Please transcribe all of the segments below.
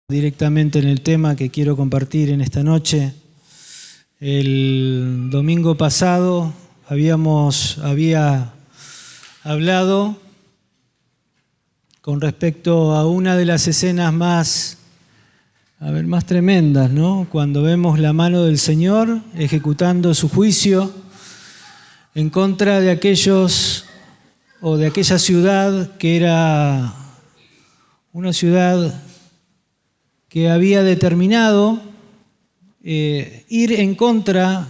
Directamente en el tema que quiero compartir en esta noche. El domingo pasado había hablado con respecto a una de las escenas más tremendas, ¿no? Cuando vemos la mano del Señor ejecutando su juicio en contra de aquellos o de aquella ciudad que era una ciudad que había determinado ir en contra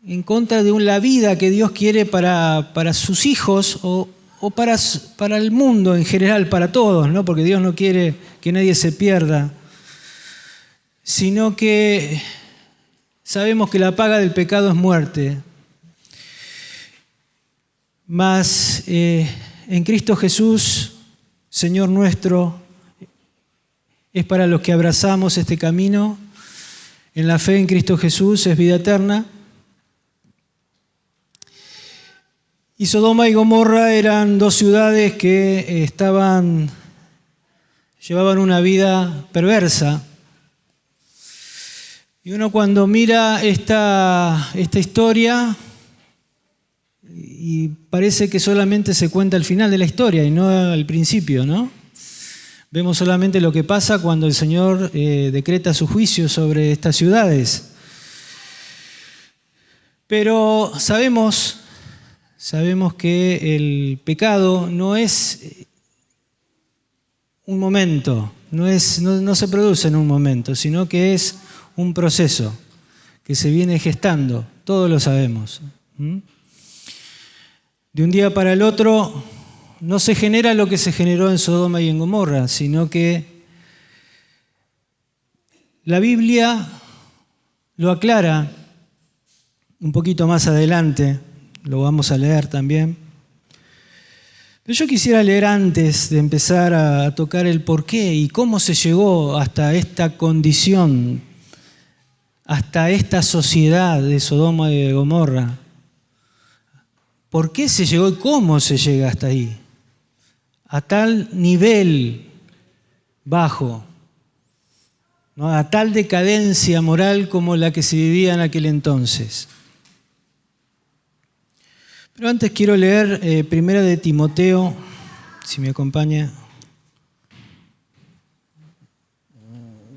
de la vida que Dios quiere para sus hijos o para el mundo en general, para todos, ¿no? Porque Dios no quiere que nadie se pierda, sino que sabemos que la paga del pecado es muerte. Mas en Cristo Jesús, Señor nuestro, es para los que abrazamos este camino. En la fe en Cristo Jesús es vida eterna. Y Sodoma y Gomorra eran dos ciudades que llevaban una vida perversa. Y uno cuando mira esta historia, y parece que solamente se cuenta el final de la historia y no al principio, ¿no? Vemos solamente lo que pasa cuando el Señor decreta su juicio sobre estas ciudades. Pero sabemos que el pecado no es un momento, no se produce en un momento, sino que es un proceso que se viene gestando, todos lo sabemos. De un día para el otro no se genera lo que se generó en Sodoma y en Gomorra, sino que la Biblia lo aclara un poquito más adelante, lo vamos a leer también. Pero yo quisiera leer antes de empezar a tocar el porqué y cómo se llegó hasta esta condición, hasta esta sociedad de Sodoma y de Gomorra. ¿Por qué se llegó y cómo se llega hasta ahí? A tal nivel bajo, ¿no? A tal decadencia moral como la que se vivía en aquel entonces. Pero antes quiero leer Primera de Timoteo, si me acompaña.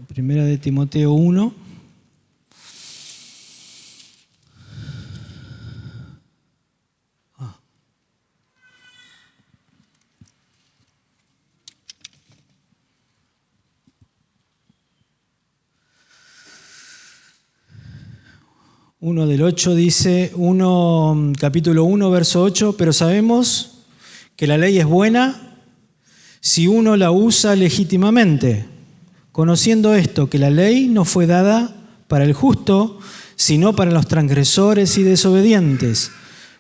Primera de Timoteo 1. Uno del 8 dice, capítulo 1, verso 8, pero sabemos que la ley es buena si uno la usa legítimamente, conociendo esto, que la ley no fue dada para el justo, sino para los transgresores y desobedientes,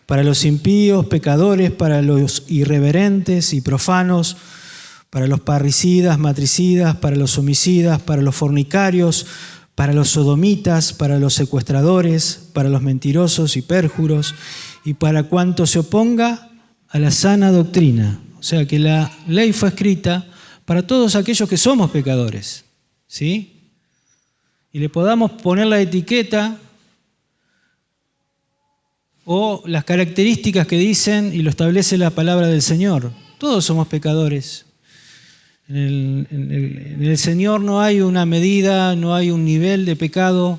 para los impíos, pecadores, para los irreverentes y profanos, para los parricidas, matricidas, para los homicidas, para los fornicarios, para los sodomitas, para los secuestradores, para los mentirosos y pérjuros, y para cuanto se oponga a la sana doctrina. O sea que la ley fue escrita para todos aquellos que somos pecadores, ¿sí? Y le podamos poner la etiqueta o las características que dicen y lo establece la palabra del Señor. Todos somos pecadores. En el Señor no hay una medida, no hay un nivel de pecado.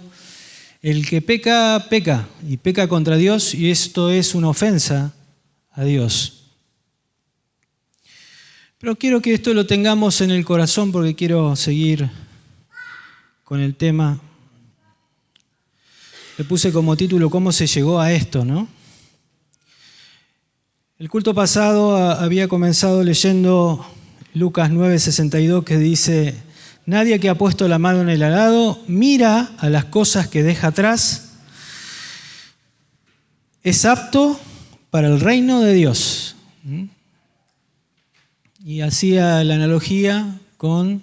El que peca, peca, y peca contra Dios, y esto es una ofensa a Dios. Pero quiero que esto lo tengamos en el corazón porque quiero seguir con el tema. Le puse como título ¿Cómo se llegó a esto?, ¿no? El culto pasado había comenzado leyendo Lucas 9:62, que dice, nadie que ha puesto la mano en el arado mira a las cosas que deja atrás, es apto para el reino de Dios. Y hacía la analogía con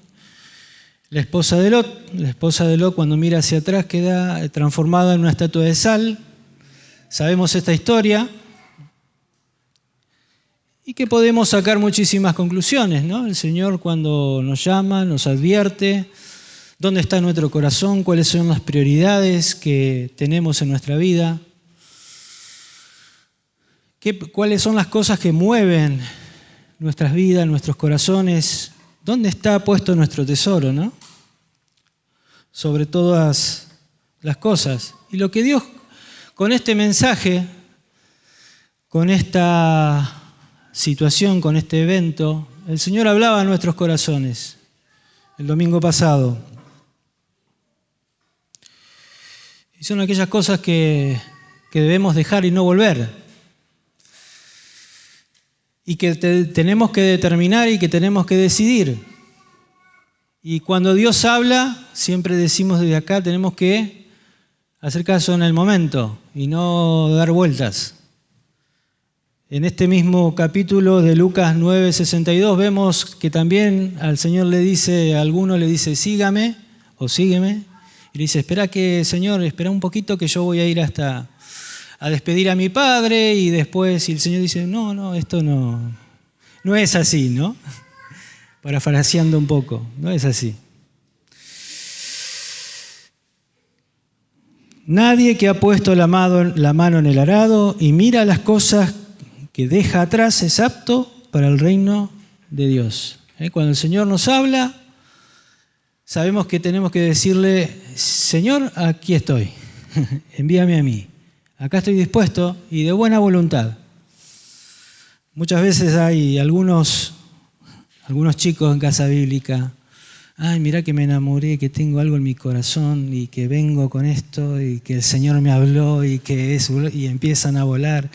la esposa de Lot. La esposa de Lot, cuando mira hacia atrás, queda transformada en una estatua de sal. Sabemos esta historia. y que podemos sacar muchísimas conclusiones, ¿no? El Señor cuando nos llama, nos advierte dónde está nuestro corazón, cuáles son las prioridades que tenemos en nuestra vida, cuáles son las cosas que mueven nuestras vidas, nuestros corazones, dónde está puesto nuestro tesoro, ¿no? Sobre todas las cosas. Y lo que Dios con este mensaje, con esta situación, con este evento, el Señor hablaba a nuestros corazones el domingo pasado. Y son aquellas cosas que debemos dejar y no volver. Y que tenemos que determinar y que tenemos que decidir. Y cuando Dios habla, siempre decimos desde acá, tenemos que hacer caso en el momento y no dar vueltas. En este mismo capítulo de Lucas 9:62 vemos que también al Señor le dice, a alguno le dice, sígame o sígueme. Y le dice, Señor, espera un poquito que yo voy a ir hasta a despedir a mi padre. Y después, y el Señor dice, no, esto no es así, ¿no? Parafraseando un poco, no es así. Nadie que ha puesto la mano en el arado y mira las cosas que deja atrás es apto para el reino de Dios. Cuando el Señor nos habla, sabemos que tenemos que decirle, Señor, aquí estoy, envíame a mí. Acá estoy dispuesto y de buena voluntad. Muchas veces hay algunos chicos en casa bíblica, ay, mirá que me enamoré, que tengo algo en mi corazón y que vengo con esto y que el Señor me habló y empiezan a volar.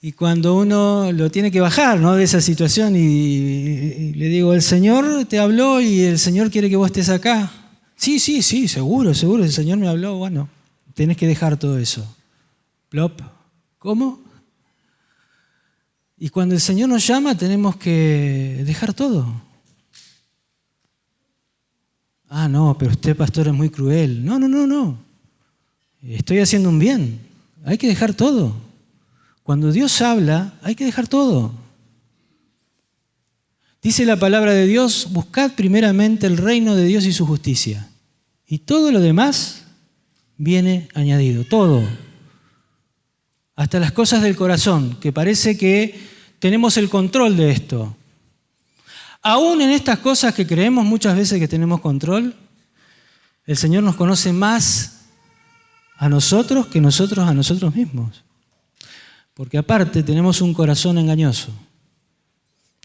Y cuando uno lo tiene que bajar, ¿no?, de esa situación y le digo, el Señor te habló y el Señor quiere que vos estés acá. Sí, seguro, el Señor me habló. Bueno, tenés que dejar todo eso. Plop. ¿Cómo? Y cuando el Señor nos llama tenemos que dejar todo. Ah, no, pero usted, pastor, es muy cruel. No. Estoy haciendo un bien. Hay que dejar todo. Cuando Dios habla, hay que dejar todo. Dice la palabra de Dios, buscad primeramente el reino de Dios y su justicia. Y todo lo demás viene añadido, todo. Hasta las cosas del corazón, que parece que tenemos el control de esto. Aún en estas cosas que creemos muchas veces que tenemos control, el Señor nos conoce más a nosotros que nosotros a nosotros mismos. Porque aparte tenemos un corazón engañoso.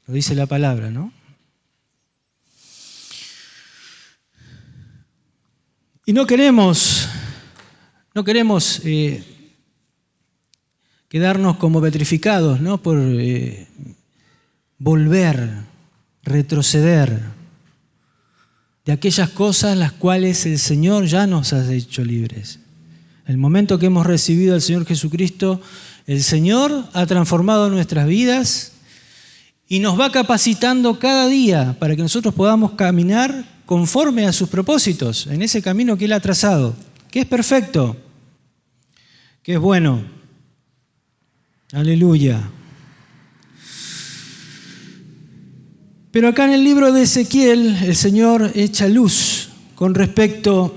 Lo dice la palabra, ¿no? Y no queremos quedarnos como petrificados, ¿no?, por volver, retroceder de aquellas cosas las cuales el Señor ya nos ha hecho libres. El momento que hemos recibido al Señor Jesucristo, el Señor ha transformado nuestras vidas y nos va capacitando cada día para que nosotros podamos caminar conforme a sus propósitos, en ese camino que Él ha trazado, que es perfecto, que es bueno. Aleluya. Pero acá en el libro de Ezequiel, el Señor echa luz con respecto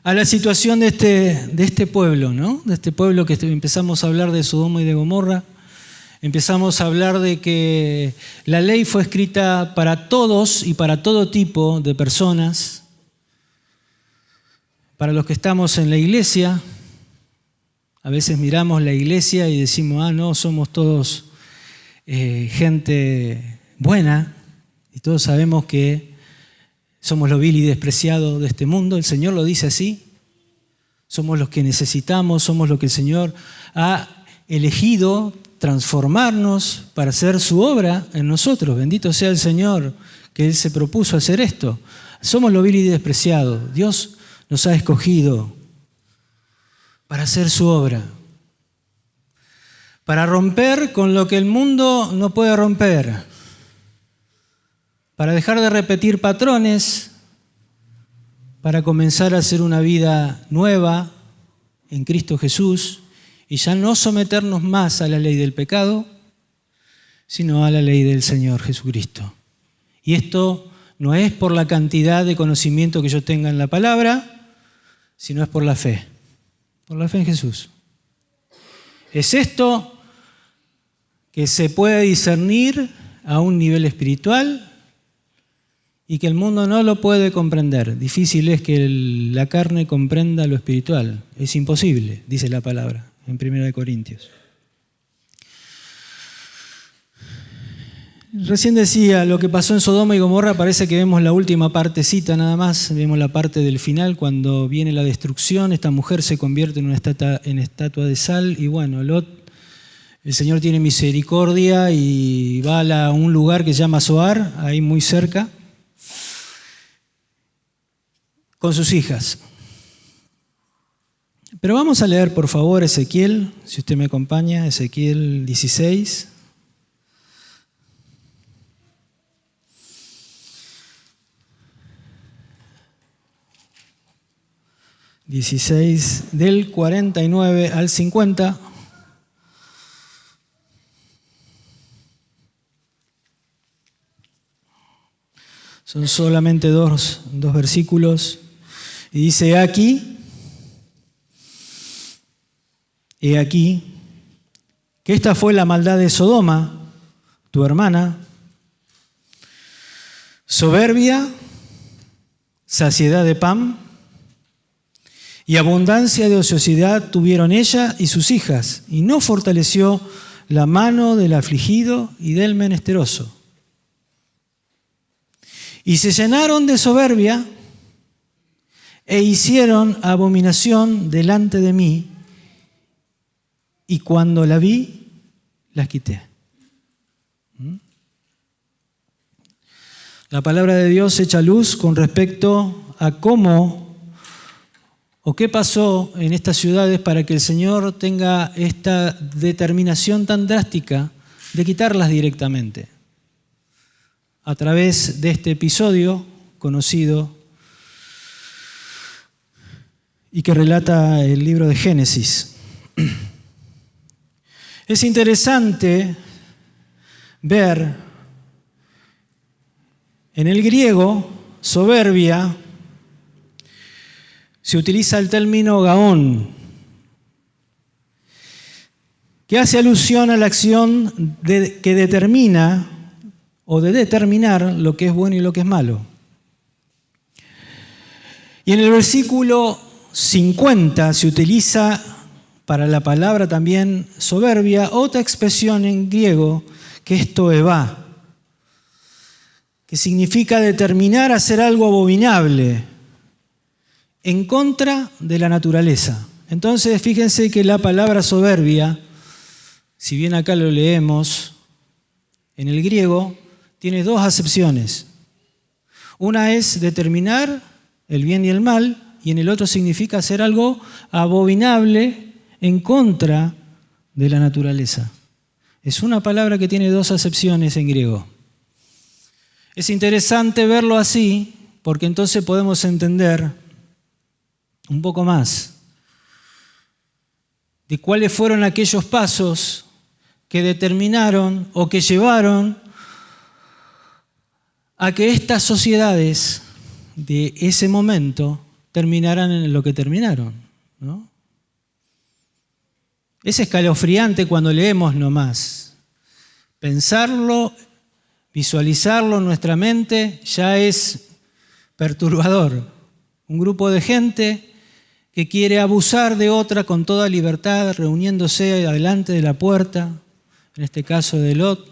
a la situación de este pueblo, ¿no? De este pueblo que empezamos a hablar de Sodoma y de Gomorra. Empezamos a hablar de que la ley fue escrita para todos y para todo tipo de personas. Para los que estamos en la iglesia, a veces miramos la iglesia y decimos, no, somos todos gente buena y todos sabemos que somos lo vil y despreciado de este mundo. El Señor lo dice así. Somos los que necesitamos, somos los que el Señor ha elegido transformarnos para hacer su obra en nosotros. Bendito sea el Señor que Él se propuso hacer esto. Somos lo vil y despreciado. Dios nos ha escogido para hacer su obra, para romper con lo que el mundo no puede romper, para dejar de repetir patrones, para comenzar a hacer una vida nueva en Cristo Jesús y ya no someternos más a la ley del pecado, sino a la ley del Señor Jesucristo. Y esto no es por la cantidad de conocimiento que yo tenga en la palabra, sino es por la fe en Jesús. Es esto que se puede discernir a un nivel espiritual y que el mundo no lo puede comprender. Difícil es que la carne comprenda lo espiritual. Es imposible, dice la palabra en 1 Corintios. Recién decía, lo que pasó en Sodoma y Gomorra, parece que vemos la última partecita nada más, vemos la parte del final, cuando viene la destrucción, esta mujer se convierte en una estatua de sal, y bueno, Lot, el Señor tiene misericordia y va a un lugar que se llama Zoar, ahí muy cerca, con sus hijas. Pero vamos a leer, por favor, Ezequiel, si usted me acompaña, Ezequiel 16. 16 del 49 al 50. Son solamente dos versículos. Y dice, he aquí, que esta fue la maldad de Sodoma, tu hermana, soberbia, saciedad de pan, y abundancia de ociosidad tuvieron ella y sus hijas, y no fortaleció la mano del afligido y del menesteroso. Y se llenaron de soberbia e hicieron abominación delante de mí, y cuando la vi, las quité. La palabra de Dios echa luz con respecto a cómo o qué pasó en estas ciudades para que el Señor tenga esta determinación tan drástica de quitarlas directamente. A través de este episodio conocido y que relata el libro de Génesis. Es interesante ver en el griego soberbia se utiliza el término gaón, que hace alusión a la acción que determina o de determinar lo que es bueno y lo que es malo. Y en el versículo 50 se utiliza para la palabra también soberbia otra expresión en griego que es toevá, que significa determinar hacer algo abominable en contra de la naturaleza. Entonces, fíjense que la palabra soberbia, si bien acá lo leemos, en el griego tiene dos acepciones. Una es determinar el bien y el mal, y en el otro significa hacer algo abominable en contra de la naturaleza. Es una palabra que tiene dos acepciones en griego. Es interesante verlo así, porque entonces podemos entender un poco más de cuáles fueron aquellos pasos que determinaron o que llevaron a que estas sociedades de ese momento terminaran en lo que terminaron, ¿no? Es escalofriante cuando leemos nomás. Pensarlo, visualizarlo en nuestra mente ya es perturbador. Un grupo de gente que quiere abusar de otra con toda libertad, reuniéndose delante de la puerta, en este caso de Lot,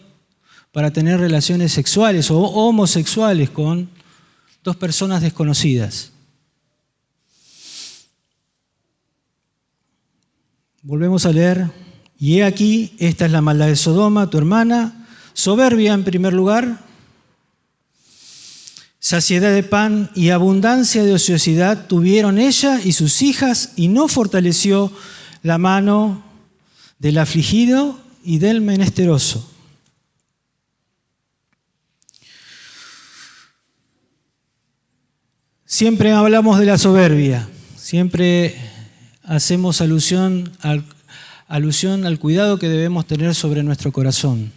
para tener relaciones sexuales o homosexuales con dos personas desconocidas. Volvemos a leer. Y he aquí, esta es la maldad de Sodoma, tu hermana, soberbia en primer lugar, saciedad de pan y abundancia de ociosidad tuvieron ella y sus hijas, y no fortaleció la mano del afligido y del menesteroso. Siempre hablamos de la soberbia, siempre hacemos alusión alusión al cuidado que debemos tener sobre nuestro corazón.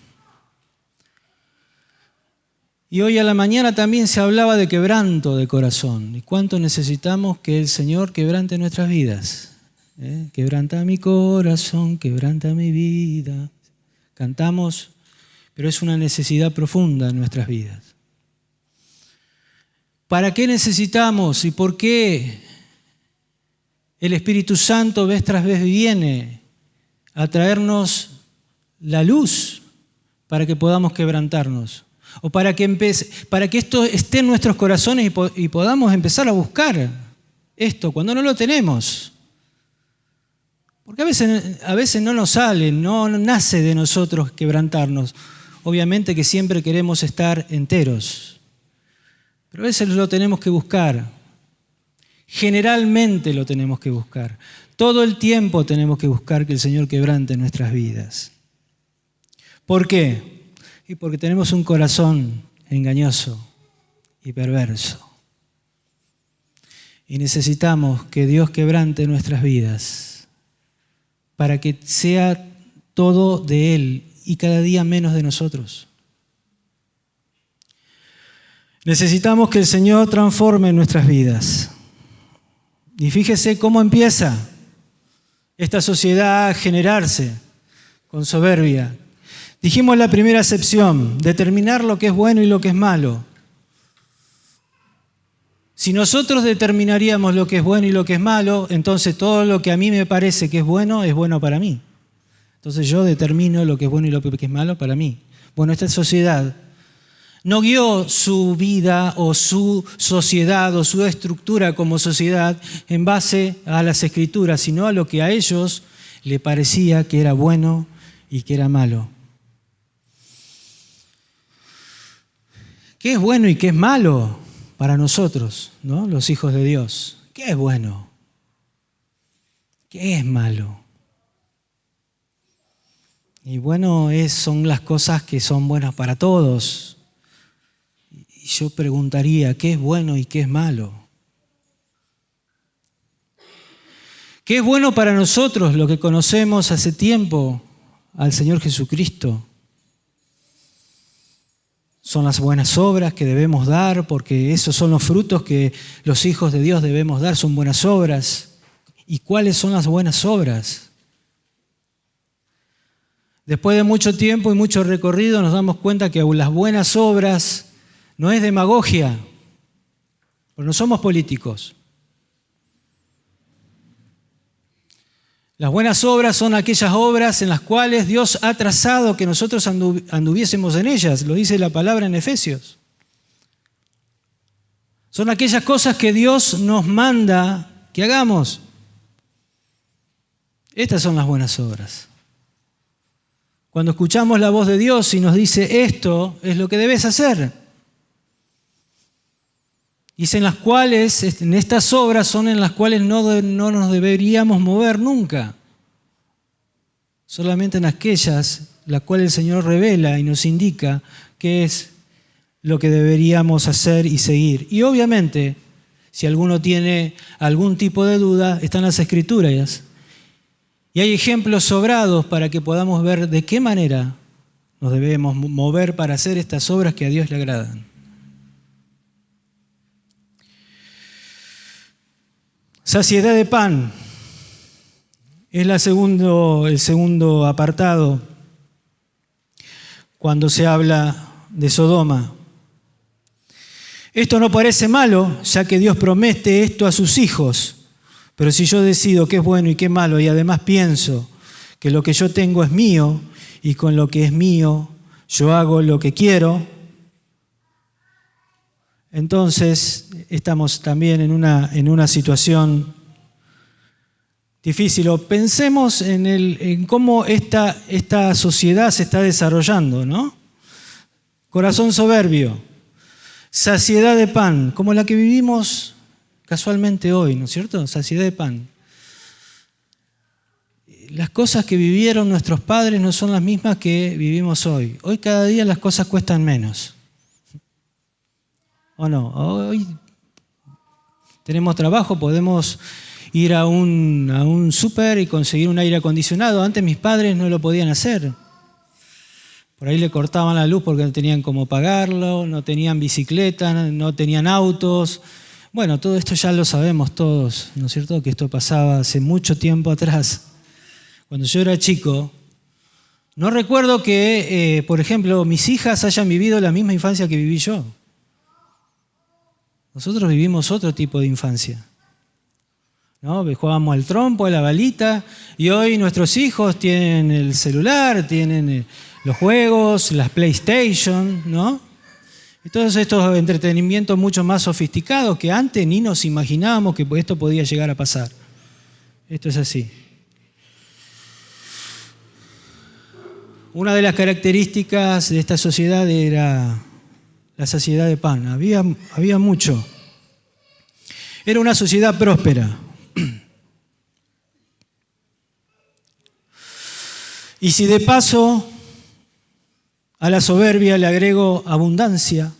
Y hoy a la mañana también se hablaba de quebranto de corazón. ¿Y cuánto necesitamos que el Señor quebrante nuestras vidas? Quebranta mi corazón, quebranta mi vida. Cantamos, pero es una necesidad profunda en nuestras vidas. ¿Para qué necesitamos y por qué el Espíritu Santo vez tras vez viene a traernos la luz para que podamos quebrantarnos? O para que esto esté en nuestros corazones y podamos empezar a buscar esto cuando no lo tenemos. Porque a veces no nos sale, no nace de nosotros quebrantarnos. Obviamente que siempre queremos estar enteros, pero a veces lo tenemos que buscar. Generalmente lo tenemos que buscar. Todo el tiempo tenemos que buscar que el Señor quebrante nuestras vidas. ¿Por qué? Y porque tenemos un corazón engañoso y perverso. Y necesitamos que Dios quebrante nuestras vidas para que sea todo de Él y cada día menos de nosotros. Necesitamos que el Señor transforme nuestras vidas. Y fíjese cómo empieza esta sociedad a generarse con soberbia. Dijimos la primera acepción, determinar lo que es bueno y lo que es malo. Si nosotros determinaríamos lo que es bueno y lo que es malo, entonces todo lo que a mí me parece que es bueno para mí. Entonces yo determino lo que es bueno y lo que es malo para mí. Bueno, esta sociedad no guió su vida o su sociedad o su estructura como sociedad en base a las Escrituras, sino a lo que a ellos le parecía que era bueno y que era malo. ¿Qué es bueno y qué es malo para nosotros, ¿no? Los hijos de Dios? ¿Qué es bueno? ¿Qué es malo? Y bueno, son las cosas que son buenas para todos. Y yo preguntaría, ¿qué es bueno y qué es malo? ¿Qué es bueno para nosotros, lo que conocemos hace tiempo al Señor Jesucristo? Son las buenas obras que debemos dar, porque esos son los frutos que los hijos de Dios debemos dar, son buenas obras. ¿Y cuáles son las buenas obras? Después de mucho tiempo y mucho recorrido nos damos cuenta que las buenas obras no es demagogia, porque no somos políticos. Las buenas obras son aquellas obras en las cuales Dios ha trazado que nosotros anduviésemos en ellas, lo dice la palabra en Efesios. Son aquellas cosas que Dios nos manda que hagamos. Estas son las buenas obras. Cuando escuchamos la voz de Dios y nos dice esto es lo que debes hacer. Dicen las cuales, en estas obras son en las cuales no nos deberíamos mover nunca. Solamente en aquellas las cuales el Señor revela y nos indica qué es lo que deberíamos hacer y seguir. Y obviamente, si alguno tiene algún tipo de duda, están las Escrituras. Y hay ejemplos sobrados para que podamos ver de qué manera nos debemos mover para hacer estas obras que a Dios le agradan. Saciedad de pan es el segundo apartado cuando se habla de Sodoma. Esto no parece malo, ya que Dios promete esto a sus hijos, pero si yo decido qué es bueno y qué es malo y además pienso que lo que yo tengo es mío y con lo que es mío yo hago lo que quiero, entonces estamos también en una situación difícil. O pensemos en cómo esta sociedad se está desarrollando, ¿no? Corazón soberbio, saciedad de pan, como la que vivimos casualmente hoy, ¿no es cierto? Saciedad de pan. Las cosas que vivieron nuestros padres no son las mismas que vivimos hoy. Hoy cada día las cosas cuestan menos. ¿O no? Hoy tenemos trabajo, podemos ir a un súper y conseguir un aire acondicionado. Antes mis padres no lo podían hacer. Por ahí le cortaban la luz porque no tenían cómo pagarlo, no tenían bicicleta, no tenían autos. Bueno, todo esto ya lo sabemos todos, ¿no es cierto? Que esto pasaba hace mucho tiempo atrás. Cuando yo era chico, no recuerdo que, por ejemplo, mis hijas hayan vivido la misma infancia que viví yo. Nosotros vivimos otro tipo de infancia, ¿no? Jugábamos al trompo, a la balita, y hoy nuestros hijos tienen el celular, tienen los juegos, las PlayStation, ¿no? Y todos estos entretenimientos mucho más sofisticados que antes ni nos imaginábamos que esto podía llegar a pasar. Esto es así. Una de las características de esta sociedad era la saciedad de pan. Había mucho. Era una sociedad próspera. Y si de paso a la soberbia le agrego abundancia,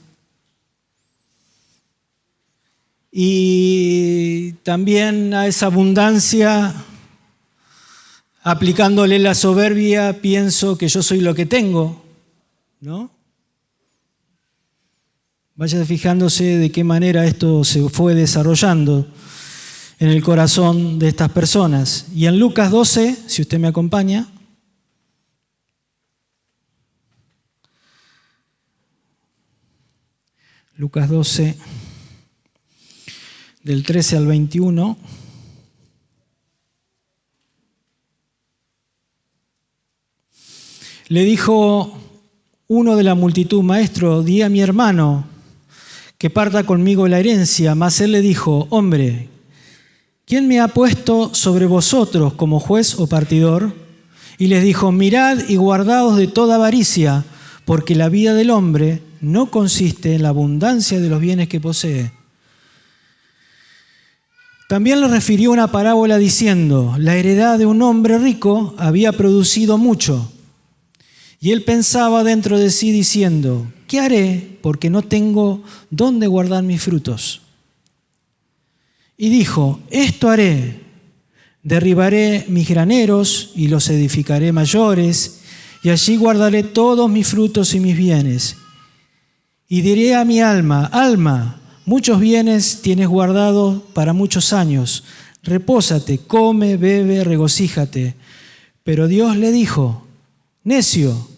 y también a esa abundancia, aplicándole la soberbia, pienso que yo soy lo que tengo, ¿no? Vaya fijándose de qué manera esto se fue desarrollando en el corazón de estas personas. Y en Lucas 12, si usted me acompaña, Lucas 12, del 13 al 21, le dijo uno de la multitud: Maestro, di a mi hermano que parta conmigo la herencia. Mas él le dijo: Hombre, ¿quién me ha puesto sobre vosotros como juez o partidor? Y les dijo: Mirad y guardaos de toda avaricia, porque la vida del hombre no consiste en la abundancia de los bienes que posee. También le refirió una parábola diciendo: La heredad de un hombre rico había producido mucho. Y él pensaba dentro de sí diciendo: ¿qué haré? Porque no tengo dónde guardar mis frutos. Y dijo: esto haré, derribaré mis graneros y los edificaré mayores, y allí guardaré todos mis frutos y mis bienes. Y diré a mi alma: alma, muchos bienes tienes guardados para muchos años. Repósate, come, bebe, regocíjate. Pero Dios le dijo: necio,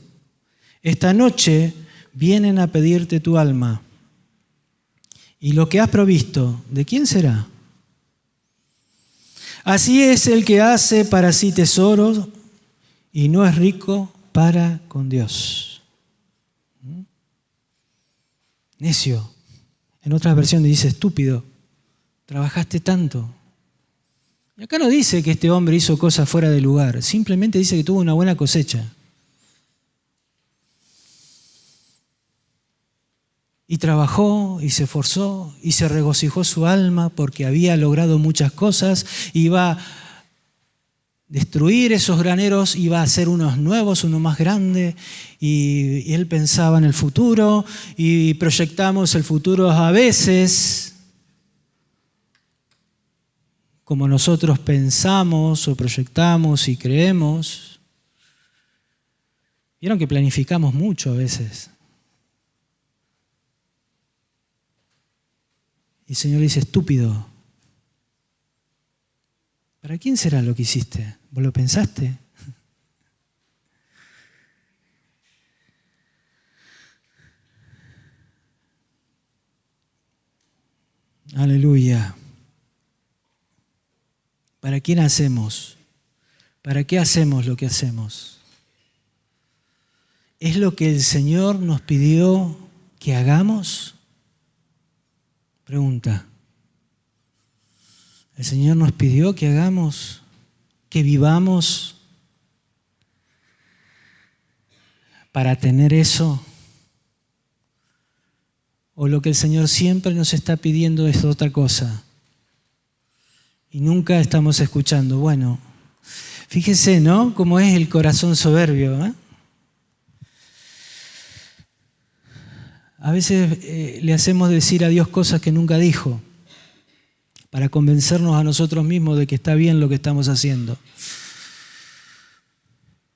esta noche vienen a pedirte tu alma. Y lo que has provisto, ¿de quién será? Así es el que hace para sí tesoros y no es rico para con Dios. Necio. En otras versiones dice: estúpido, trabajaste tanto. Y acá no dice que este hombre hizo cosas fuera de lugar, simplemente dice que tuvo una buena cosecha. Y trabajó y se esforzó y se regocijó su alma porque había logrado muchas cosas. Iba a destruir esos graneros, iba a hacer unos nuevos, uno más grande. Y él pensaba en el futuro y proyectamos el futuro a veces como nosotros pensamos o proyectamos y creemos. Vieron que planificamos mucho a veces. Y el Señor le dice: estúpido, ¿para quién será lo que hiciste? ¿Vos lo pensaste? Aleluya. ¿Para quién hacemos? ¿Para qué hacemos lo que hacemos? ¿Es lo que el Señor nos pidió que hagamos? Pregunta. El Señor nos pidió que hagamos, que vivamos para tener eso. O lo que el Señor siempre nos está pidiendo es otra cosa. Y nunca estamos escuchando. Bueno, fíjese, ¿no? Cómo es el corazón soberbio, ¿eh? A veces le hacemos decir a Dios cosas que nunca dijo. para convencernos a nosotros mismos de que está bien lo que estamos haciendo.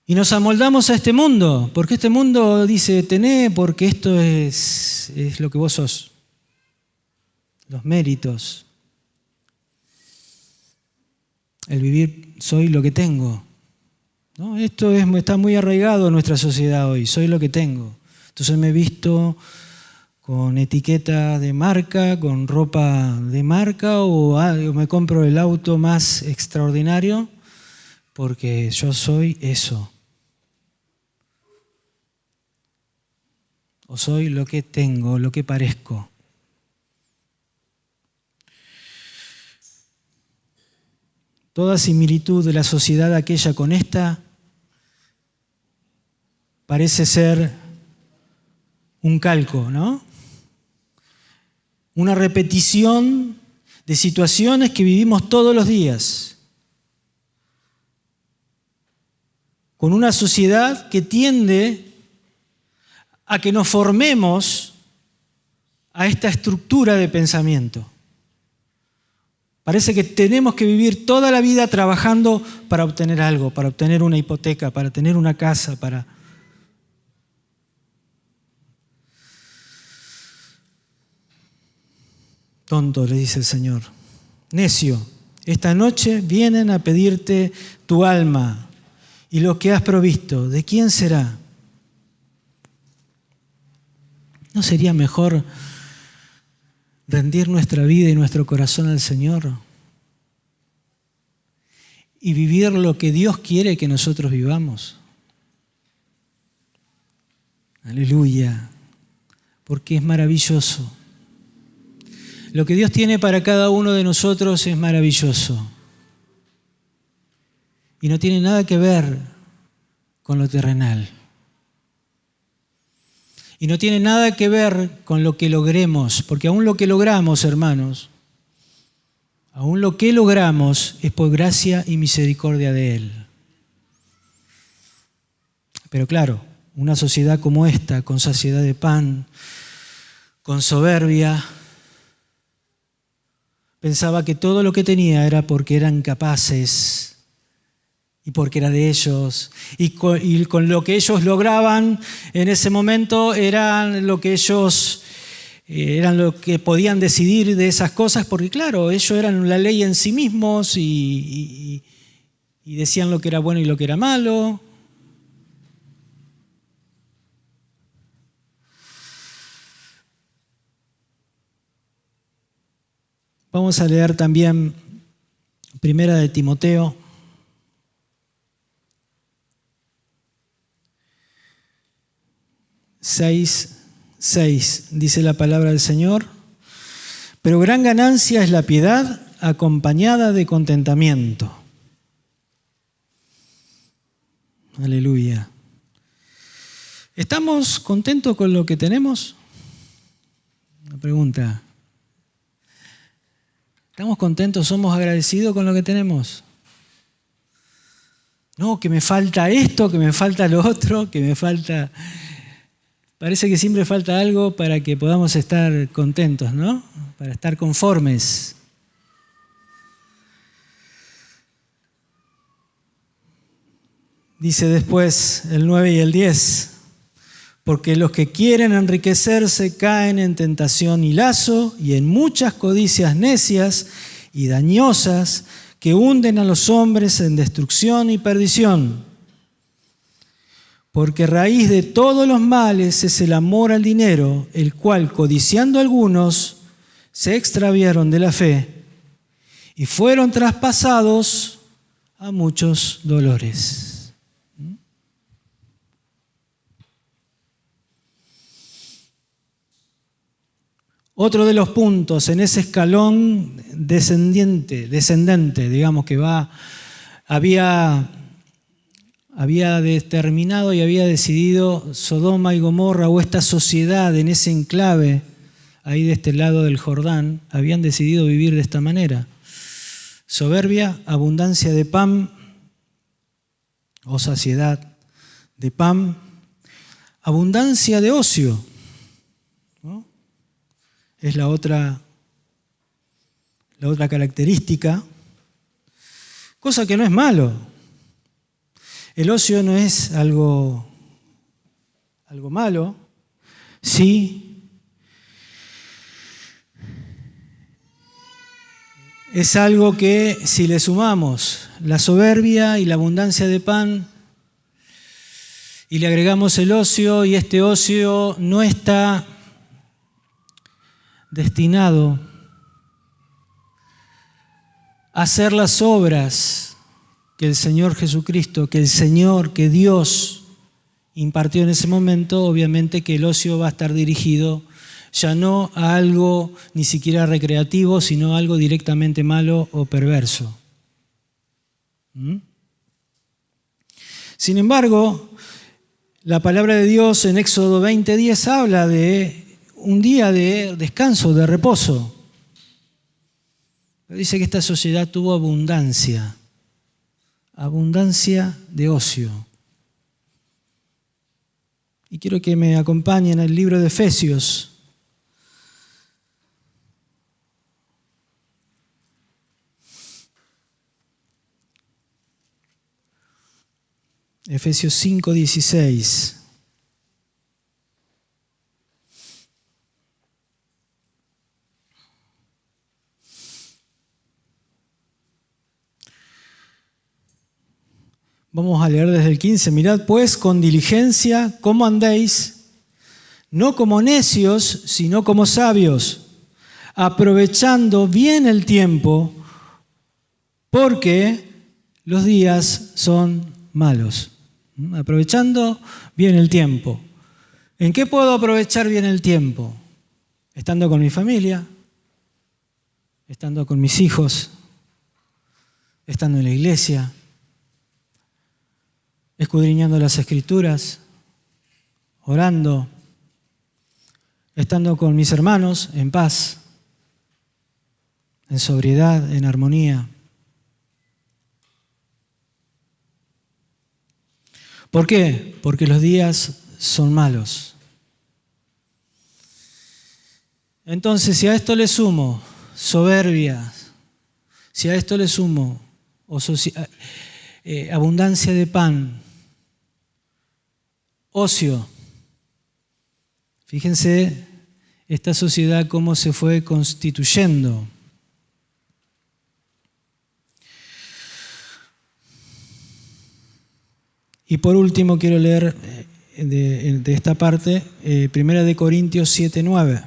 Y nos amoldamos a este mundo, porque este mundo dice, tené, porque esto es lo que vos sos. Los méritos. El vivir, soy lo que tengo. ¿No? Esto está muy arraigado en nuestra sociedad hoy, soy lo que tengo. Entonces me he visto con etiqueta de marca, con ropa de marca, o me compro el auto más extraordinario porque yo soy eso. O soy lo que tengo, lo que parezco. Toda similitud de la sociedad aquella con esta parece ser un calco, ¿no? Una repetición de situaciones que vivimos todos los días. Con una sociedad que tiende a que nos formemos a esta estructura de pensamiento. Parece que tenemos que vivir toda la vida trabajando para obtener algo, para obtener una hipoteca, para tener una casa, para... Tonto, le dice el Señor. Necio, esta noche vienen a pedirte tu alma y lo que has provisto. ¿De quién será? ¿No sería mejor rendir nuestra vida y nuestro corazón al Señor y vivir lo que Dios quiere que nosotros vivamos? Aleluya, porque es maravilloso. Lo que Dios tiene para cada uno de nosotros es maravilloso y no tiene nada que ver con lo terrenal. Y no tiene nada que ver con lo que logremos, porque aún lo que logramos, hermanos, aún lo que logramos es por gracia y misericordia de Él. Pero claro, una sociedad como esta, con saciedad de pan, con soberbia, pensaba que todo lo que tenía era porque eran capaces y porque era de ellos. Y con lo que ellos lograban en ese momento eran lo que ellos eran lo que podían decidir de esas cosas, porque claro, ellos eran la ley en sí mismos y decían lo que era bueno y lo que era malo. Vamos a leer también Primera de Timoteo. 6:6 dice la palabra del Señor, pero gran ganancia es la piedad acompañada de contentamiento. Aleluya. ¿Estamos contentos con lo que tenemos? Una pregunta. ¿Estamos contentos? ¿Somos agradecidos con lo que tenemos? No, que me falta esto, que me falta lo otro, que me falta... Parece que siempre falta algo para que podamos estar contentos, ¿no? Para estar conformes. Dice después el 9 y el 10, porque los que quieren enriquecerse caen en tentación y lazo y en muchas codicias necias y dañosas que hunden a los hombres en destrucción y perdición. Porque raíz de todos los males es el amor al dinero, el cual, codiciando algunos, se extraviaron de la fe y fueron traspasados a muchos dolores. Otro de los puntos en ese escalón descendente, digamos que había determinado y había decidido Sodoma y Gomorra, o esta sociedad en ese enclave ahí de este lado del Jordán, habían decidido vivir de esta manera. Soberbia, abundancia de pan o saciedad de pan, abundancia de ocio, ¿no? Es la otra la otra característica, cosa que no es malo. El ocio no es algo malo, sí. Es algo que si le sumamos la soberbia y la abundancia de pan y le agregamos el ocio, y este ocio no está destinado a hacer las obras que el Señor Jesucristo, que Dios impartió en ese momento, obviamente que el ocio va a estar dirigido ya no a algo ni siquiera recreativo, sino a algo directamente malo o perverso. Sin embargo, la palabra de Dios en Éxodo 20:10 habla de un día de descanso, de reposo. Dice que esta sociedad tuvo abundancia de ocio. Y quiero que me acompañen al libro de Efesios. Efesios 5:16. Vamos a leer desde el 15. Mirad pues con diligencia cómo andéis, no como necios, sino como sabios, aprovechando bien el tiempo, porque los días son malos. Aprovechando bien el tiempo. ¿En qué puedo aprovechar bien el tiempo? Estando con mi familia, estando con mis hijos, estando en la iglesia, escudriñando las Escrituras, orando, estando con mis hermanos en paz, en sobriedad, en armonía. ¿Por qué? Porque los días son malos. Entonces, si a esto le sumo soberbia, si a esto le sumo abundancia de pan, ocio, fíjense esta sociedad cómo se fue constituyendo. Y por último quiero leer de esta parte, 1 Corintios 7:9.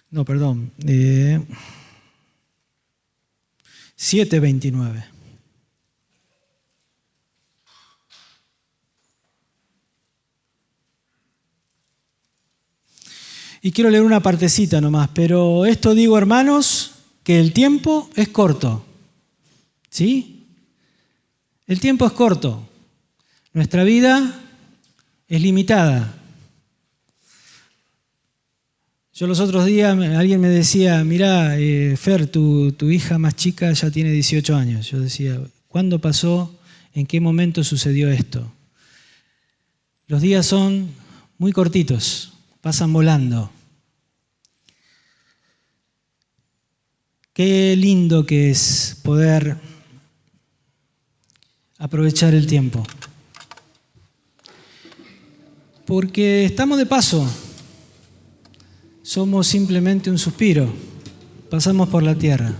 No, perdón. 7:29. Y quiero leer una partecita nomás, pero esto digo, hermanos, que el tiempo es corto. ¿Sí? El tiempo es corto. Nuestra vida es limitada. Yo los otros días, alguien me decía, mirá, Fer, tu hija más chica ya tiene 18 años. Yo decía, ¿cuándo pasó? ¿En qué momento sucedió esto? Los días son muy cortitos, pasan volando. Qué lindo que es poder aprovechar el tiempo. Porque estamos de paso. Somos simplemente un suspiro. Pasamos por la tierra.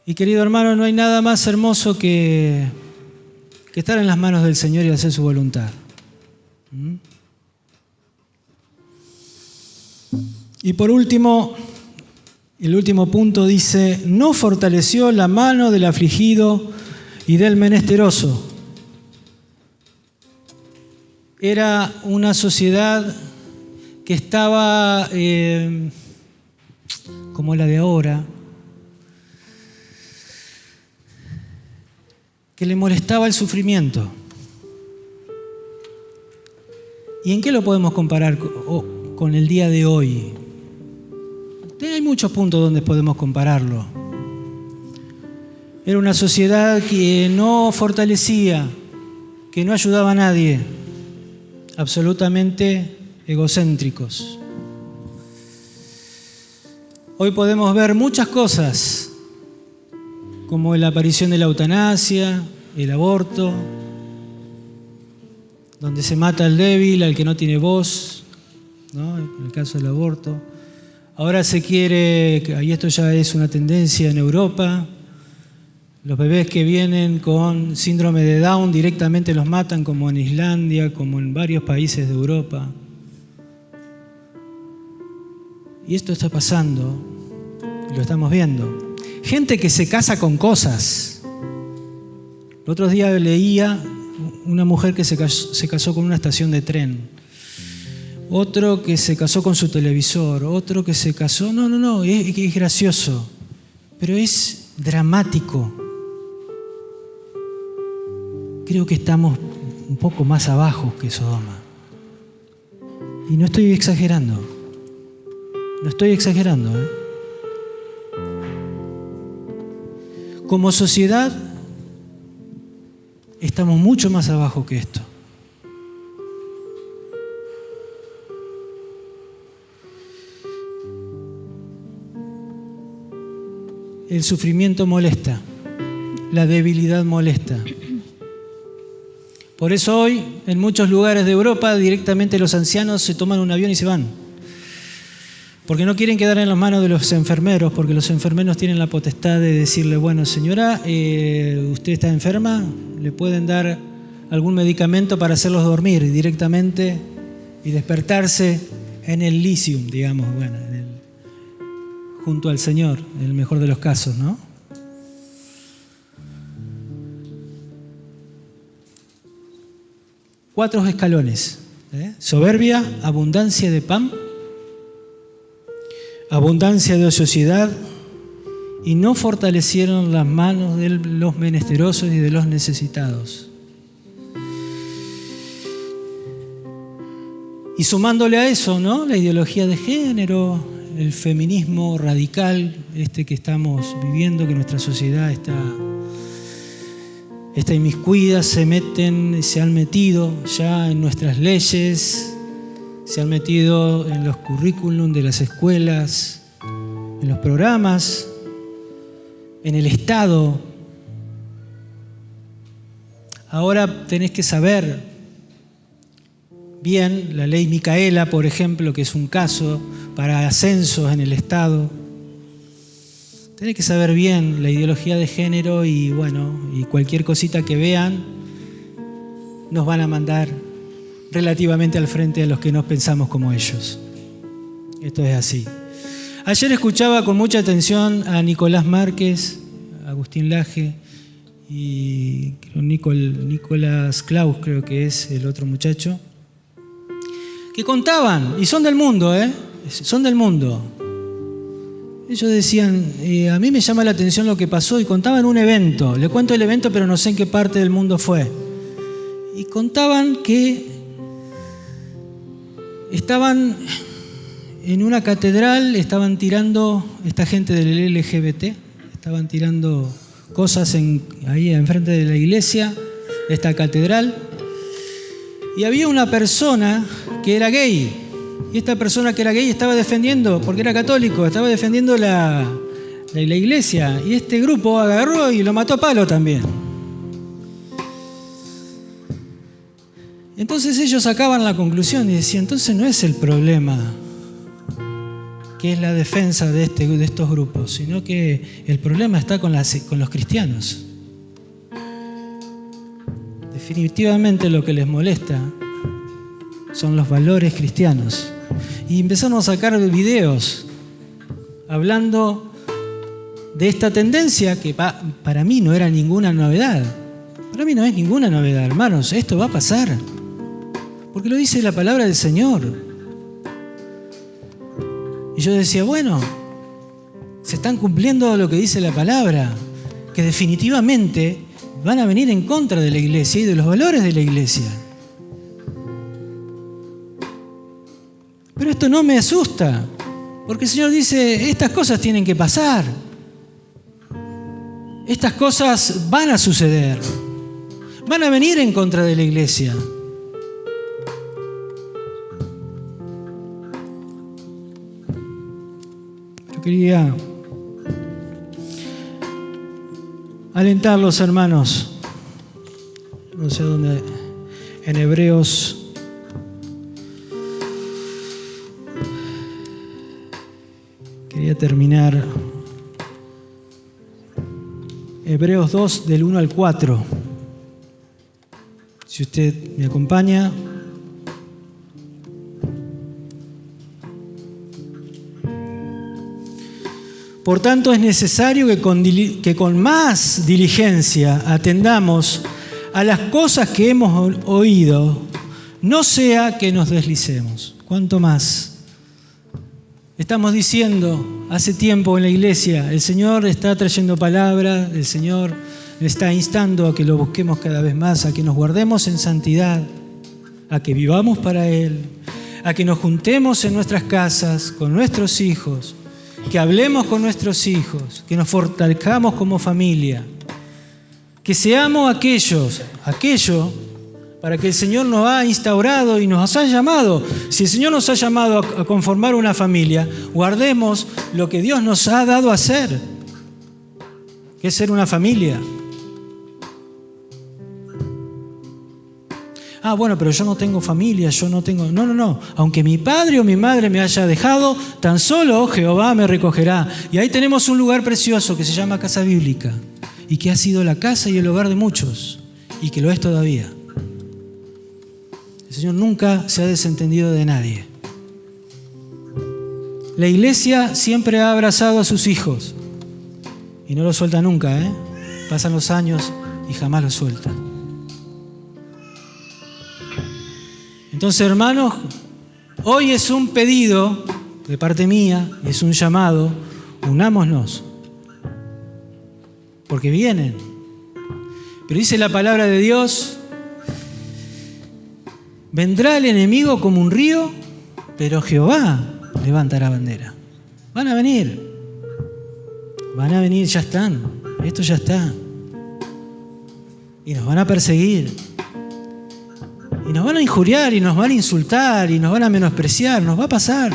Y querido hermano, no hay nada más hermoso que estar en las manos del Señor y hacer su voluntad. Y por último, el último punto dice, no fortaleció la mano del afligido y del menesteroso. Era una sociedad que estaba como la de ahora, que le molestaba el sufrimiento. ¿Y en qué lo podemos comparar con el día de hoy? Hay muchos puntos donde podemos compararlo. Era una sociedad que no fortalecía, que no ayudaba a nadie, absolutamente egocéntricos. Hoy podemos ver muchas cosas, como la aparición de la eutanasia, el aborto, donde se mata al débil, al que no tiene voz, ¿no? En el caso del aborto. Ahora se quiere, y esto ya es una tendencia en Europa, los bebés que vienen con síndrome de Down directamente los matan, como en Islandia, como en varios países de Europa. Y esto está pasando, lo estamos viendo. Gente que se casa con cosas. El otro día leía una mujer que se casó con una estación de tren. Otro que se casó con su televisor. Otro que se casó... No, es gracioso. Pero es dramático. Creo que estamos un poco más abajo que Sodoma. Y no estoy exagerando. No estoy exagerando, ¿eh? Como sociedad, estamos mucho más abajo que esto. El sufrimiento molesta, la debilidad molesta. Por eso hoy, en muchos lugares de Europa, directamente los ancianos se toman un avión y se van. Porque no quieren quedar en las manos de los enfermeros, porque los enfermeros tienen la potestad de decirle, bueno, señora, usted está enferma, le pueden dar algún medicamento para hacerlos dormir directamente y despertarse en el Elysium, digamos, bueno, junto al Señor, en el mejor de los casos, ¿no? Cuatro escalones, soberbia, abundancia de pan, abundancia de ociosidad, y no fortalecieron las manos de los menesterosos y de los necesitados. Y sumándole a eso, ¿no?, la ideología de género, el feminismo radical, que estamos viviendo, que nuestra sociedad está inmiscuida, se han metido ya en nuestras leyes, se han metido en los currículum de las escuelas, en los programas, en el Estado. Ahora tenés que saber bien la ley Micaela, por ejemplo, que es un caso para ascensos en el Estado. Tenés que saber bien la ideología de género y cualquier cosita que vean nos van a mandar relativamente al frente a los que no pensamos como ellos. Esto es así. Ayer escuchaba con mucha atención a Nicolás Márquez, Agustín Laje y Nicolás Klaus, creo que es el otro muchacho, que contaban, y son del mundo, son del mundo. Ellos decían, a mí me llama la atención lo que pasó, y contaban un evento. Le cuento el evento, pero no sé en qué parte del mundo fue. Y contaban que estaban en una catedral, estaban tirando, esta gente del LGBT, estaban tirando cosas ahí enfrente de la iglesia, de esta catedral, y había una persona que era gay, y esta persona que era gay estaba defendiendo, porque era católico, estaba defendiendo la iglesia, y este grupo agarró y lo mató a palo también. Entonces ellos sacaban la conclusión y decían, entonces no es el problema que es la defensa de estos grupos, sino que el problema está con los cristianos. Definitivamente lo que les molesta son los valores cristianos. Y empezaron a sacar videos hablando de esta tendencia que para mí no era ninguna novedad. Para mí no es ninguna novedad, hermanos. Esto va a pasar. Porque lo dice la palabra del Señor. Y yo decía, bueno, se están cumpliendo lo que dice la palabra, que definitivamente van a venir en contra de la iglesia y de los valores de la iglesia. Pero esto no me asusta, Porque el Señor dice, estas cosas tienen que pasar. Estas cosas van a suceder. Van a venir en contra de la iglesia. Yo quería alentarlos, hermanos. No sé dónde, en Hebreos. Quería terminar. Hebreos 2, del 1 al 4. Si usted me acompaña. Por tanto, es necesario que con más diligencia atendamos a las cosas que hemos oído, no sea que nos deslicemos. ¿Cuánto más? Estamos diciendo hace tiempo en la iglesia, el Señor está trayendo palabra, el Señor está instando a que lo busquemos cada vez más, a que nos guardemos en santidad, a que vivamos para Él, a que nos juntemos en nuestras casas con nuestros hijos, que hablemos con nuestros hijos, que nos fortalezcamos como familia, que seamos aquello para que el Señor nos ha instaurado y nos ha llamado. Si el Señor nos ha llamado a conformar una familia, guardemos lo que Dios nos ha dado a hacer, que es ser una familia. Ah, bueno, pero yo no tengo familia, yo no tengo... No. Aunque mi padre o mi madre me haya dejado, tan solo Jehová me recogerá. Y ahí tenemos un lugar precioso que se llama Casa Bíblica y que ha sido la casa y el hogar de muchos y que lo es todavía. El Señor nunca se ha desentendido de nadie. La iglesia siempre ha abrazado a sus hijos y no lo suelta nunca, ¿eh? Pasan los años y jamás lo suelta. Entonces, hermanos, hoy es un pedido de parte mía, es un llamado, unámonos, porque vienen. Pero dice la palabra de Dios, vendrá el enemigo como un río, pero Jehová levantará bandera. Van a venir, ya están, esto ya está. Y nos van a perseguir. Y nos van a injuriar, y nos van a insultar, y nos van a menospreciar, nos va a pasar.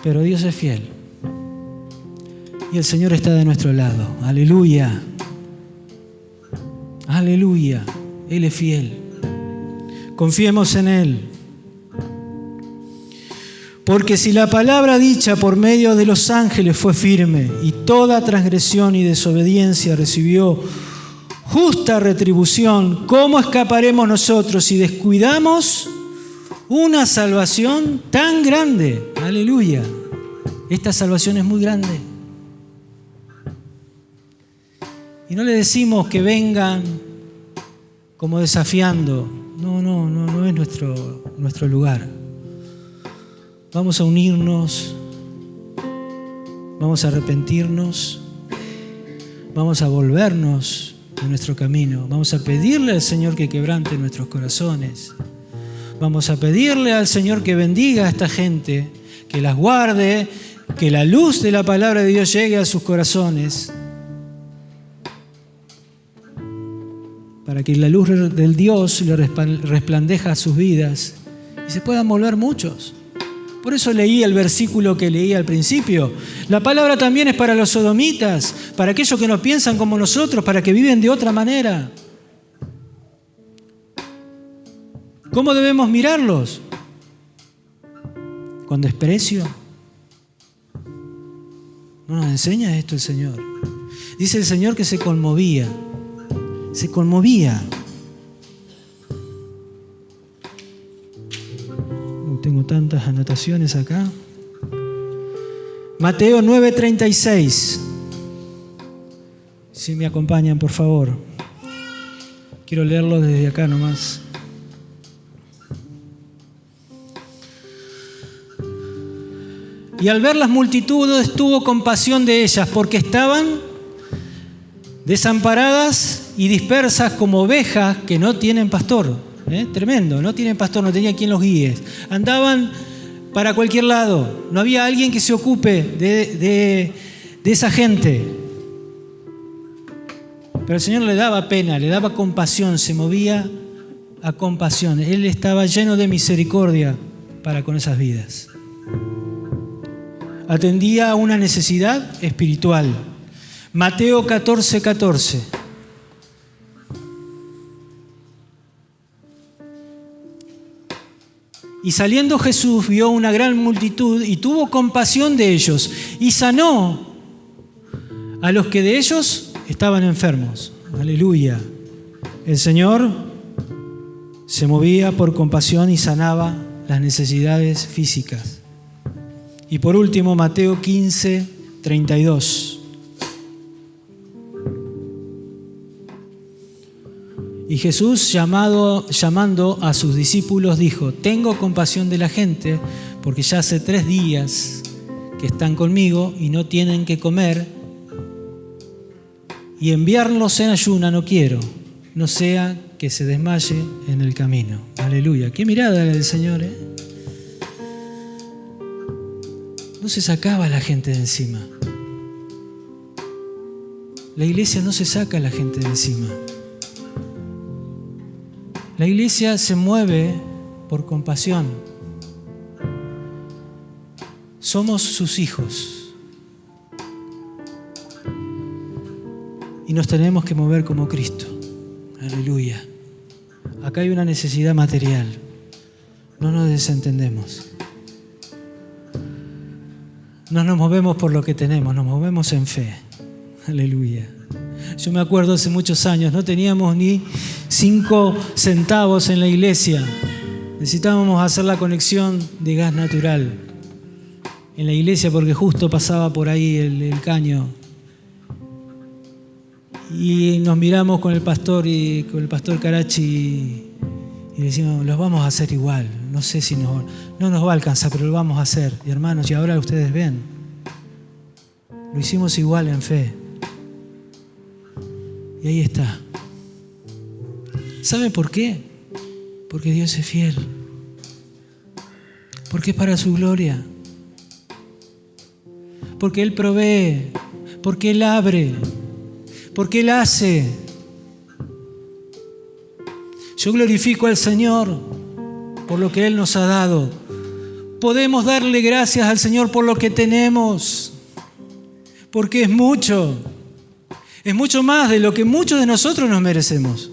Pero Dios es fiel. Y el Señor está de nuestro lado. Aleluya. Aleluya. Él es fiel. Confiemos en Él. Porque si la palabra dicha por medio de los ángeles fue firme, y toda transgresión y desobediencia recibió justa retribución, ¿cómo escaparemos nosotros si descuidamos una salvación tan grande? Aleluya. Esta salvación es muy grande. Y no le decimos que vengan como desafiando. No es nuestro lugar. Vamos a unirnos, vamos a arrepentirnos, vamos a volvernos de nuestro camino. Vamos a pedirle al Señor que quebrante nuestros corazones. Vamos a pedirle al Señor que bendiga a esta gente, que las guarde, que la luz de la palabra de Dios llegue a sus corazones, para que la luz del Dios le resplandezca a sus vidas y se puedan volver muchos. Por eso leí el versículo que leí al principio. La palabra también es para los sodomitas, para aquellos que no piensan como nosotros, para que viven de otra manera. ¿Cómo debemos mirarlos? ¿Con desprecio? No nos enseña esto el Señor. Dice el Señor que se conmovía. Se conmovía. Tengo tantas anotaciones acá. Mateo 9:36. Si me acompañan, por favor. Quiero leerlo desde acá nomás. Y al ver las multitudes tuvo compasión de ellas, porque estaban desamparadas y dispersas como ovejas que no tienen pastor. Tremendo, no tienen pastor, no tenía quien los guíe. Andaban para cualquier lado. No había alguien que se ocupe de esa gente. Pero el Señor le daba pena, le daba compasión, se movía a compasión. Él estaba lleno de misericordia para con esas vidas. Atendía a una necesidad espiritual. Mateo 14:14. Y saliendo Jesús vio una gran multitud y tuvo compasión de ellos y sanó a los que de ellos estaban enfermos. Aleluya. El Señor se movía por compasión y sanaba las necesidades físicas. Y por último, Mateo 15:32. Y Jesús, llamando a sus discípulos, dijo: tengo compasión de la gente, porque ya hace 3 días que están conmigo y no tienen que comer, y enviarlos en ayuna no quiero, no sea que se desmaye en el camino. Aleluya. Qué mirada la del Señor, ¿eh? No se sacaba a la gente de encima. La iglesia no se saca a la gente de encima. La iglesia se mueve por compasión. Somos sus hijos. Y nos tenemos que mover como Cristo. Aleluya. Acá hay una necesidad material. No nos desentendemos. No nos movemos por lo que tenemos, nos movemos en fe. Aleluya. Yo me acuerdo hace muchos años, no teníamos ni 5 centavos en la iglesia. Necesitábamos hacer la conexión de gas natural en la iglesia porque justo pasaba por ahí el caño. Y nos miramos con el pastor Carachi y decimos: los vamos a hacer igual. No sé si no nos va a alcanzar, pero lo vamos a hacer. Y hermanos, y ahora ustedes ven, lo hicimos igual en fe. Y ahí está. ¿Saben por qué? Porque Dios es fiel. Porque es para su gloria. Porque Él provee. Porque Él abre. Porque Él hace. Yo glorifico al Señor por lo que Él nos ha dado. Podemos darle gracias al Señor por lo que tenemos. Porque es mucho. Es mucho más de lo que muchos de nosotros nos merecemos.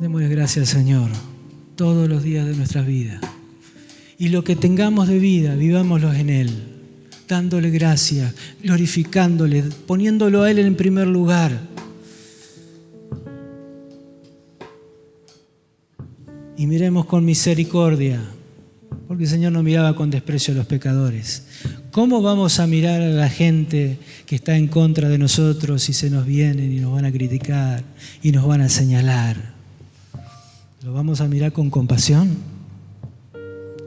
Démosle gracias al Señor todos los días de nuestras vidas. Y lo que tengamos de vida, vivámoslo en Él, dándole gracias, glorificándole, poniéndolo a Él en primer lugar. Y miremos con misericordia, porque el Señor no miraba con desprecio a los pecadores. ¿Cómo vamos a mirar a la gente que está en contra de nosotros y se nos vienen y nos van a criticar y nos van a señalar? ¿Lo vamos a mirar con compasión?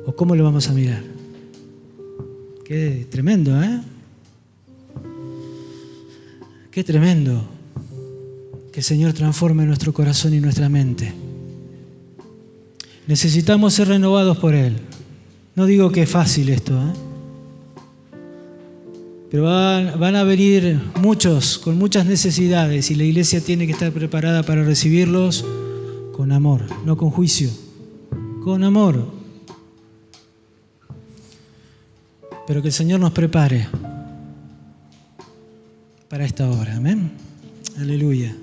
¿O cómo lo vamos a mirar? Qué tremendo, ¿eh? Qué tremendo que el Señor transforme nuestro corazón y nuestra mente. Necesitamos ser renovados por Él. No digo que es fácil esto, ¿eh? Pero van a venir muchos con muchas necesidades y la iglesia tiene que estar preparada para recibirlos con amor, no con juicio, con amor. Pero que el Señor nos prepare para esta hora. Amén. Aleluya.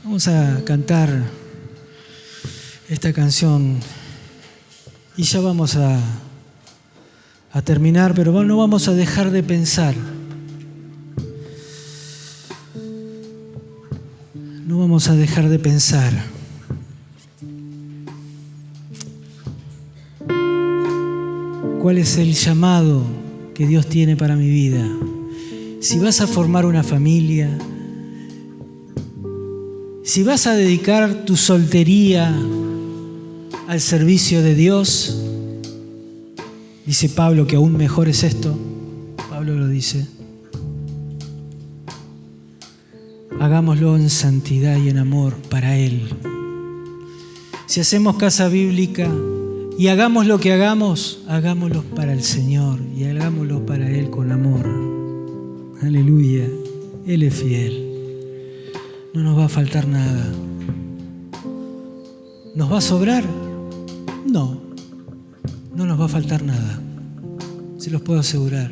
Vamos a cantar esta canción y ya vamos a terminar, pero no vamos a dejar de pensar. No vamos a dejar de pensar. ¿Cuál es el llamado que Dios tiene para mi vida? Si vas a formar una familia, si vas a dedicar tu soltería al servicio de Dios, dice Pablo que aún mejor es esto. Pablo lo dice. hagámoslo en santidad y en amor para Él. Si hacemos casa bíblica y hagamos lo que hagamos, hagámoslo para el Señor y hagámoslo para Él con amor. Aleluya, Él es fiel. No nos va a faltar nada. ¿Nos va a sobrar? No, no nos va a faltar nada. Se los puedo asegurar.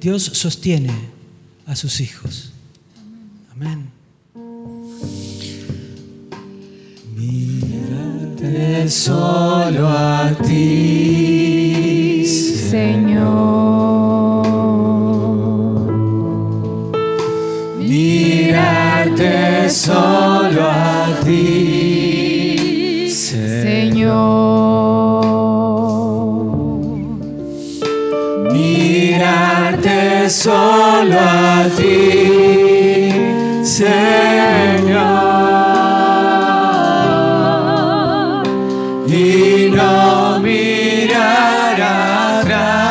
Dios sostiene a sus hijos. Amén. Mírate solo a ti, Señor. Mírate solo a ti, Señor. Mirarte solo a ti, Señor, y no mirar atrás.